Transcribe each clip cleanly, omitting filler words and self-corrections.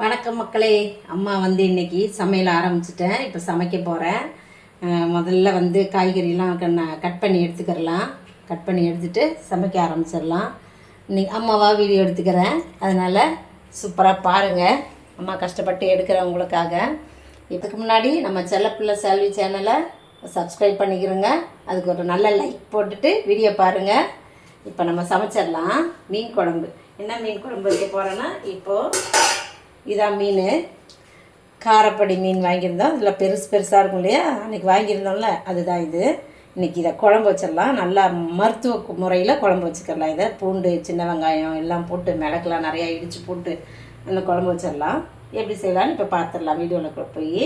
வணக்கம் மக்களே. அம்மா வந்து இன்றைக்கி சமையல் ஆரம்பிச்சிட்டேன். இப்போ சமைக்க போகிறேன். முதல்ல வந்து காய்கறிலாம் கட் பண்ணி எடுத்துக்கிறலாம். கட் பண்ணி எடுத்துகிட்டு சமைக்க ஆரம்பிச்சிடலாம். இன்றைக்கி அம்மாவாக வீடியோ எடுத்துக்கிறேன். அதனால் சூப்பராக பாருங்கள். அம்மா கஷ்டப்பட்டு எடுக்கிறவங்களுக்காக. இதுக்கு முன்னாடி நம்ம செல்லப்பிள்ளை செல்வி சேனலை சப்ஸ்கிரைப் பண்ணிக்கிறோங்க. அதுக்கு ஒரு நல்ல லைக் போட்டுட்டு வீடியோ பாருங்கள். இப்போ நம்ம சமைச்சிடலாம். மீன் குழம்பு. என்ன மீன் குழம்பு வைக்க போகிறேன்னா, இப்போது இதான் மீன். காரப்படி மீன் வாங்கியிருந்தோம். இதில் பெருசாக இருக்கும் இல்லையா, அன்றைக்கி வாங்கியிருந்தோம்ல, அதுதான் இது. இன்றைக்கி இதை குழம்பு வச்சிடலாம். நல்லா மருத்துவ முறையில் குழம்பு வச்சுக்கலாம். இதை பூண்டு, சின்ன வெங்காயம் எல்லாம் போட்டு மிளகுலாம் நிறையா இடித்து போட்டு அந்த குழம்பு வச்சிடலாம். எப்படி செய்யலான்னு இப்போ பார்த்துடலாம். வீடியோவில் போய்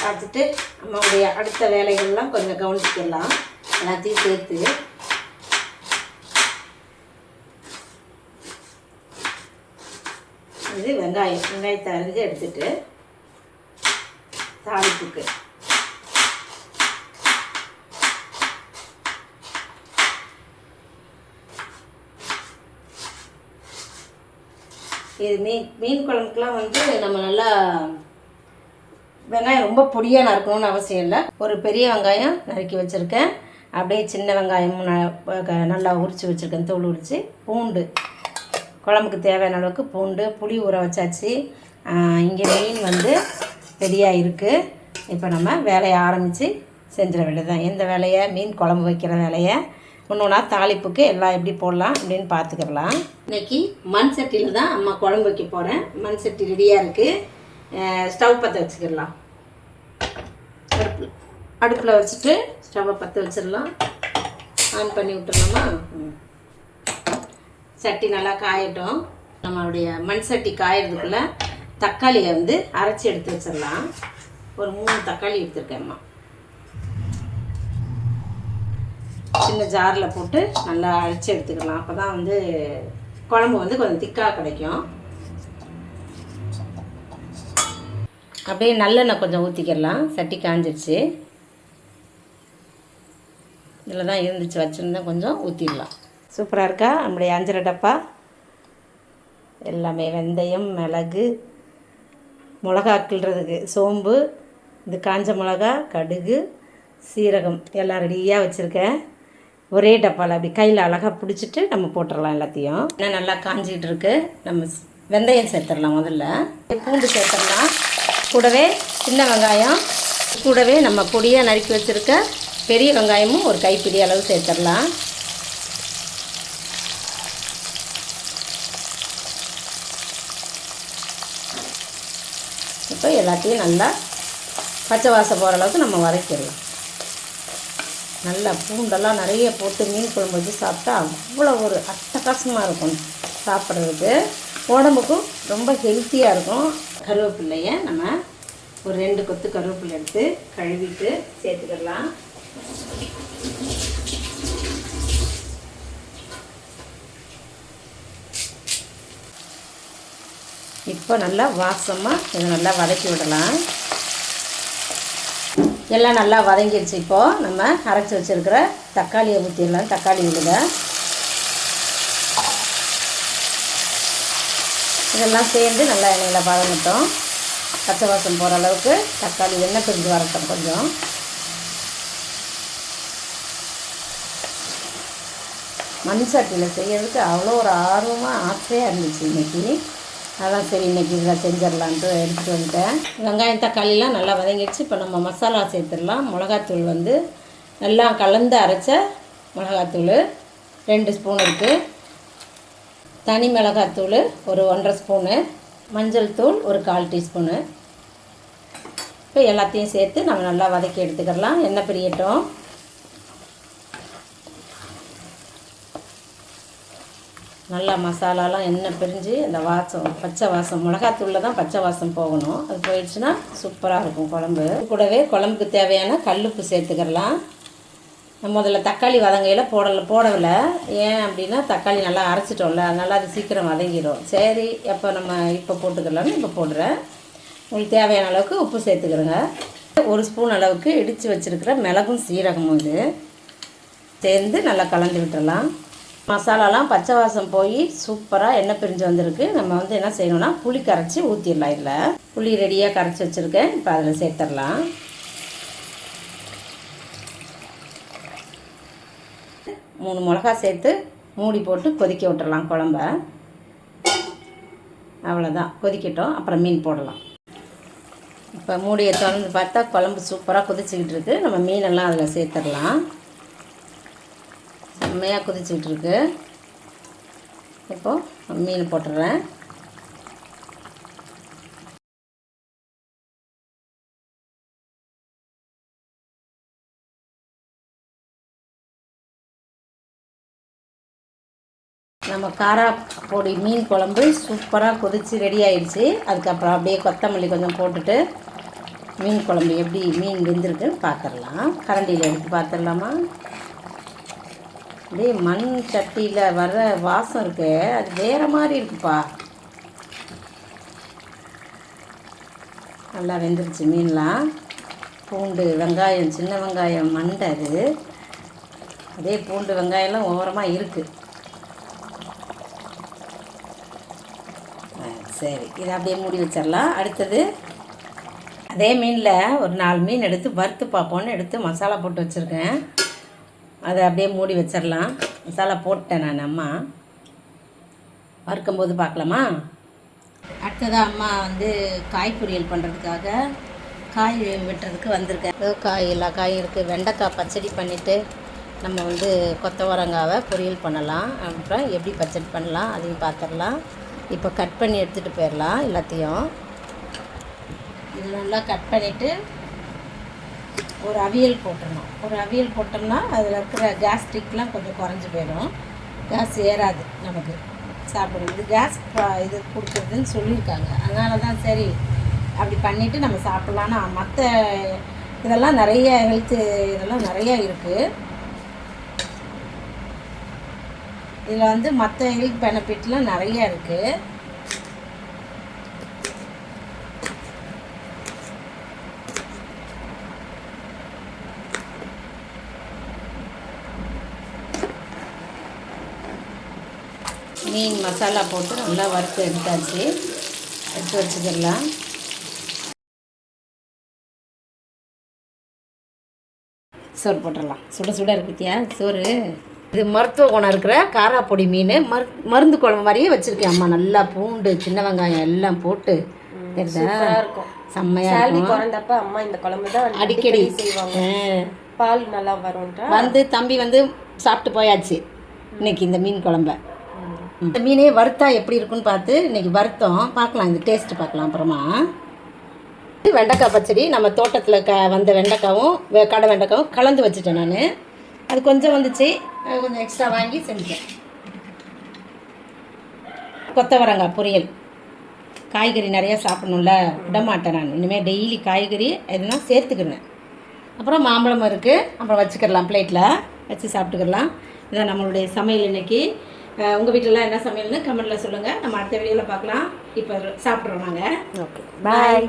பார்த்துட்டு நம்மளுடைய அடுத்த வேலைகள்லாம் கொஞ்சம் கவனிச்சிக்கலாம். எல்லாத்தையும் சேர்த்து இது வெங்காயத்தை அரிஞ்சு எடுத்துட்டு தாளிப்புக்கு இது மீன் குழம்புக்கெலாம் வந்து நம்ம நல்லா வெங்காயம் ரொம்ப பொடியாக நறுக்கணும்னு அவசியம் இல்லை. ஒரு பெரிய வெங்காயம் நறுக்கி வச்சுருக்கேன். அப்படியே சின்ன வெங்காயமும் நல்லா உரித்து வச்சுருக்கேன், தோல் உரித்து. பூண்டு, குழம்புக்கு தேவையான அளவுக்கு பூண்டு, புளி ஊற வச்சாச்சு. இங்கே மீன் வந்து ரெடியாக இருக்குது. இப்போ நம்ம வேலையை ஆரம்பித்து செஞ்சிட வேண்டியதுதான். எந்த வேலையை, மீன் குழம்பு வைக்கிற வேலையை ஒன்று தாளிப்புக்கு எல்லாம் எப்படி போடலாம் அப்படின்னு பார்த்துக்கலாம். இன்றைக்கி மண் சட்டியில் தான் அம்மா குழம்பு வைக்க போகிறேன். மண் சட்டி ரெடியாக இருக்குது. ஸ்டவ் பற்ற வச்சுக்கிடலாம். அடுப்பில் வச்சுட்டு ஸ்டவ்வை பற்ற வச்சிடலாம். ஆன் பண்ணி விட்டுறலாமா? சட்டி நல்லா காயட்டும். நம்மளுடைய மண் சட்டி காயறதுக்குள்ளே தக்காளியை வந்து அரைச்சி எடுத்து வச்சிடலாம். ஒரு 3 தக்காளி எடுத்துருக்கேம்மா. சின்ன ஜாரில் போட்டு நல்லா அரைச்சி எடுத்துக்கலாம். அப்போ தான் வந்து குழம்பு வந்து கொஞ்சம் திக்காக கிடைக்கும். அப்படியே நல்லெண்ணெய் கொஞ்சம் ஊற்றிக்கிடலாம். சட்டி காஞ்சிடுச்சு. இதில் தான் இருந்துச்சு வச்சுருந்தேன், கொஞ்சம் ஊற்றிடலாம். சூப்பராக இருக்கா நம்முடைய அஞ்சரை டப்பா. எல்லாமே வெந்தயம், மிளகு, மிளகா கிள்றதுக்கு சோம்பு, இது காஞ்ச மிளகா, கடுகு, சீரகம் எல்லாம் ரெடியாக வச்சுருக்கேன். ஒரே டப்பாவில் அப்படி கையில் அழகாக பிடிச்சிட்டு நம்ம போட்டுடலாம் எல்லாத்தையும். இன்னும் நல்லா காஞ்சிகிட்டு இருக்கு. நம்ம வெந்தயம் சேர்த்துடலாம். முதல்ல பூண்டு சேர்த்துடலாம். கூடவே சின்ன வெங்காயம், கூடவே நம்ம பொடியாக நறுக்கி வச்சுருக்க பெரிய வெங்காயமும் ஒரு கைப்பிடி அளவு சேர்த்துடலாம். இப்போ எல்லாத்தையும் நல்லா பச்சை வாசம் போகிற அளவுக்கு நம்ம வதக்கிடலாம். நல்லா பூண்டெல்லாம் நிறைய போட்டு மீன் குழம்பு வச்சு சாப்பிட்டா அவ்வளோ ஒரு அட்டகாசமாக இருக்கும். சாப்பிட்றதுக்கு உடம்புக்கும் ரொம்ப ஹெல்த்தியாக இருக்கும். கருவேப்பிள்ளையை நம்ம ஒரு 2 கொத்து கருவேப்பிலை எடுத்து கழுவிட்டு சேர்த்துக்கிடலாம். இப்போ நல்லா வாசமாக இதை நல்லா வதக்கி விடலாம். எல்லாம் நல்லா வதங்கிடுச்சு. இப்போது நம்ம அரைச்சி வச்சுருக்கிற தக்காளியை ஊற்றிடலாம். தக்காளி விழுத இதெல்லாம் சேர்ந்து நல்லா எண்ணெயில் வதங்கட்டும். பச்சை வாசம் போகிற அளவுக்கு தக்காளி எண்ணெய் பிரிஞ்சு வரட்டும். கொஞ்சம் மண் சட்டியில் செய்கிறதுக்கு அவ்வளோ ஒரு ஆர்வமாக ஆசையாக இருந்துச்சு இன்றைக்கி. அதான் சரி இன்றைக்கி இதில் செஞ்சிடலான்ட்டு எடுத்துகிட்டு வந்துட்டேன். வெங்காயம் தக்காளிலாம் நல்லா வதங்கிடுச்சு. இப்போ நம்ம மசாலா சேர்த்துடலாம். மிளகாத்தூள் வந்து நல்லா கலந்து அரைச்ச மிளகாத்தூள் 2 ஸ்பூன் இருக்குது. தனி மிளகாத்தூள் ஒரு 1.5 ஸ்பூனு. மஞ்சள் தூள் ஒரு 1/4 டீஸ்பூனு. இப்போ எல்லாத்தையும் சேர்த்து நம்ம நல்லா வதக்கி எடுத்துக்கிடலாம். எண்ணெய் பிரியட்டும். நல்லா மசாலாலாம் எண்ணெய் பிரிஞ்சு அந்த வாசம், பச்சை வாசம், மிளகாத்தூளில் தான் பச்சை வாசம் போகணும். அது போயிடுச்சுன்னா சூப்பராக இருக்கும் குழம்பு. கூடவே குழம்புக்கு தேவையான கல்லுப்பு சேர்த்துக்கிடலாம். முதல்ல தக்காளி வதங்கையில் போடவில்லை. ஏன் அப்படின்னா தக்காளி நல்லா அரைச்சிட்டோம்ல, அதனால் அது சீக்கிரம் வதங்கிடும். சரி இப்போ போட்டுக்கலாம்னு இப்போ போடுறேன். உங்களுக்கு தேவையான அளவுக்கு உப்பு சேர்த்துக்கிறேங்க. 1 ஸ்பூன் அளவுக்கு இடித்து வச்சுருக்கிற மிளகும் சீரகமும் இது சேர்ந்து நல்லா கலந்து விட்டுடலாம். மசாலாலாம் பச்சை வாசம் போய் சூப்பராக எண்ணெய் பிரிஞ்சு வந்திருக்கு. நம்ம வந்து என்ன செய்யணும்னா புளி கரைச்சி ஊற்றிடலாம். இதில் புளி ரெடியாக கரைச்சி வச்சுருக்கேன். இப்போ அதில் சேர்த்துடலாம். 3 மிளகா சேர்த்து மூடி போட்டு கொதிக்க விட்டுறலாம் குழம்ப. அவ்வளோதான், கொதிக்கட்டும். அப்புறம் மீன் போடலாம். இப்போ மூடியை திறந்து பார்த்தா குழம்பு சூப்பராக கொதிச்சிக்கிட்டு இருக்குது. நம்ம மீனெல்லாம் அதில் சேர்த்துடலாம். செம்மையாக கொதிச்சிக்கிட்டு இருக்கு. இப்போது மீன் போட்டுடுறேன். நம்ம காரா பொடி மீன் குழம்பு சூப்பராக கொதித்து ரெடி ஆகிடுச்சு. அதுக்கப்புறம் அப்படியே கொத்தமல்லி கொஞ்சம் போட்டுட்டு மீன் குழம்பு எப்படி மீன் வெந்திருக்குன்னு பார்த்துடலாம். கரண்டியில் எடுத்து பார்த்துடலாமா? அப்படியே மண் சட்டியில் வர்ற வாசம் இருக்கு, அது வேறு மாதிரி இருக்குப்பா. நல்லா வெந்துருச்சு மீன்லாம். பூண்டு வெங்காயம், சின்ன வெங்காயம் மண்டை அது. அதே பூண்டு வெங்காயம்லாம் ஓரமாக இருக்குது. சரி, இதை அப்படியே மூடி வச்சிடலாம். அடுத்தது அதே மீனில் ஒரு 4 மீன் எடுத்து வறுத்து பார்ப்போன்னு எடுத்து மசாலா போட்டு வச்சுருக்கேன். அதை அப்படியே மூடி வச்சிடலாம். மசாலா போட்டேன் நான். அம்மா வறுக்கும்போது பார்க்கலாமா? அடுத்ததாக அம்மா வந்து காய் பொரியல் பண்ணுறதுக்காக காய் வெட்டுறதுக்கு வந்திருக்கேன். காய் எல்லா காயும் இருக்குது. வெண்டைக்காய் பச்சடி பண்ணிவிட்டு நம்ம வந்து கொத்தவரங்காவை பொரியல் பண்ணலாம். அப்புறம் எப்படி பச்சடி பண்ணலாம் அதையும் பார்த்துடலாம். இப்போ கட் பண்ணி எடுத்துகிட்டு போயிடலாம் எல்லாத்தையும். இது நல்லா கட் பண்ணிவிட்டு ஒரு அவியல் போட்டுடணும். ஒரு அவியல் போட்டோம்னா அதில் இருக்கிற கேஸ்ட்ரிக்லாம் கொஞ்சம் குறைஞ்சி போயிடும். கேஸ் ஏறாது நமக்கு சாப்பிடுறது. இது கேஸ் இது கொடுக்குறதுன்னு சொல்லியிருக்காங்க. அதனால தான் சரி அப்படி பண்ணிவிட்டு நம்ம சாப்பிட்லான்னா. மற்ற இதெல்லாம் நிறைய ஹெல்த்து இதெல்லாம் நிறையா இருக்குது. இதில் வந்து மற்ற ஹெல்த் பெனிஃபிட்லாம் நிறையா இருக்குது. மீன் மசாலா போட்டு நல்லா வறுத்து எடுத்தாச்சு. எடுத்து வச்சுக்கலாம். சோறு போட்டுடலாம். சுட சுட இருக்குத்தியா சோறு. இது மருத்துவ குணம் இருக்கிற காராப்பொடி மீன். மருந்து குழம்பு மாதிரியே வச்சுருக்கேன் அம்மா. நல்லா பூண்டு சின்ன வெங்காயம் எல்லாம் போட்டு இருக்கும். செம்மையா பிறந்தப்ப அம்மா இந்த குழம்பு தான் அடிக்கடி செய்வாங்க. பால் நல்லா வரும். வந்து தம்பி வந்து சாப்பிட்டு போயாச்சு இன்னைக்கு இந்த மீன் குழம்ப. இந்த மீனே வறுத்தா எப்படி இருக்குன்னு பார்த்து இன்னைக்கு வறுத்தோம். பார்க்கலாம், இந்த டேஸ்ட்டு பார்க்கலாம். அப்புறமா வெண்டைக்காய் பச்சடி நம்ம தோட்டத்தில் வந்த வெண்டைக்காவும் கடை வெண்டைக்காவும் கலந்து வச்சுட்டேன் நான். அது கொஞ்சம் வந்துச்சு, கொஞ்சம் எக்ஸ்ட்ரா வாங்கி செஞ்சேன். கொத்தவரங்காய் பொரியல். காய்கறி நிறையா சாப்பிடணும்ல, விடமாட்டேன் நான். இனிமேல் டெய்லி காய்கறி எதுனா சேர்த்துக்கிறேன். அப்புறம் மாம்பழம் இருக்குது, அப்புறம் வச்சுக்கிடலாம். பிளேட்டில் வச்சு சாப்பிட்டுக்கிடலாம். இதான் நம்மளுடைய சமையல் இன்றைக்கி. உங்கள் வீட்டிலலாம் என்ன சமையல்னு கமெண்ட்டில் சொல்லுங்கள். நம்ம அடுத்த வீடியோவில் பார்க்கலாம். இப்போ சாப்பிட்றோம் நாங்கள். ஓகே, பாய்.